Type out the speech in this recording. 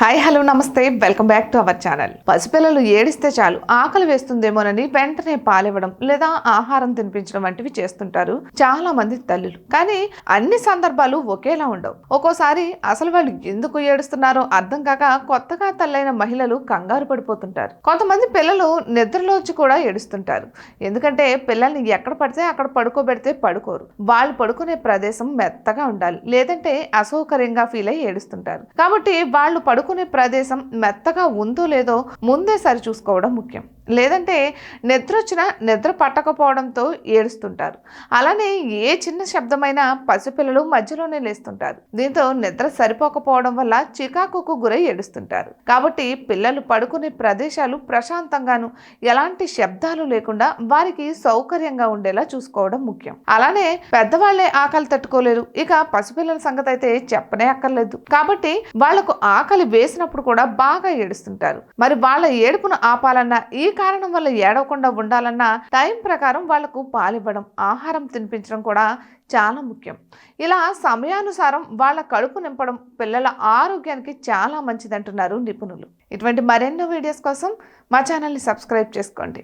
Hi hello నమస్తే welcome back to our channel. పసిపిల్లలు ఏడిస్తే చాలు ఆకలి వేస్తుందేమోనని వెంటనే పాలివ్వడం లేదా ఆహారం తినిపించడం వంటివి చేస్తుంటారు చాలా మంది తల్లులు. కానీ అన్ని సందర్భాలు ఒకేలా ఉండవు. ఒక్కోసారి అసలు వాళ్ళు ఎందుకు ఏడుస్తున్నారో అర్థం కాక కొత్తగా తల్లైన మహిళలు కంగారు పడిపోతుంటారు. కొంతమంది పిల్లలు నిద్రలోంచి కూడా ఏడుస్తుంటారు. ఎందుకంటే పిల్లల్ని ఎక్కడ పడితే అక్కడ పడుకోబెడితే పడుకోరు. వాళ్ళు పడుకునే ప్రదేశం మెత్తగా ఉండాలి, లేదంటే అసౌకర్యంగా ఫీల్ అయ్యి ఏడుస్తుంటారు. కాబట్టి వాళ్ళు పడుకునే ప్రదేశం మెత్తగా ఉందో లేదో ముందే సరి చూసుకోవడం ముఖ్యం. లేదంటే నిద్ర వచ్చినా నిద్ర పట్టకపోవడంతో ఏడుస్తుంటారు. అలానే ఏ చిన్న శబ్దమైనా పసిపిల్లలు మధ్యలోనే లేస్తుంటారు. దీంతో నిద్ర సరిపోకపోవడం వల్ల చికాకుకు గురై ఏడుస్తుంటారు. కాబట్టి పిల్లలు పడుకునే ప్రదేశాలు ప్రశాంతంగాను ఎలాంటి శబ్దాలు లేకుండా వారికి సౌకర్యంగా ఉండేలా చూసుకోవడం ముఖ్యం. అలానే పెద్దవాళ్లే ఆకలి తట్టుకోలేరు, ఇక పసిపిల్లల సంగతి అయితే చెప్పనే అక్కర్లేదు. కాబట్టి వాళ్లకు ఆకలి వేసినప్పుడు కూడా బాగా ఏడుస్తుంటారు. మరి వాళ్ళ ఏడుపును ఆపాలన్నా, ఈ కారణం వల్ల ఏడవకుండా ఉండాలన్నా టైం ప్రకారం వాళ్లకు పాలివ్వడం, ఆహారం తినిపించడం కూడా చాలా ముఖ్యం. ఇలా సమయానుసారం వాళ్ళ కడుపు నింపడం పిల్లల ఆరోగ్యానికి చాలా మంచిదంటున్నారు నిపుణులు. ఇటువంటి మరెన్నో వీడియోస్ కోసం మా ఛానల్ని సబ్స్క్రైబ్ చేసుకోండి.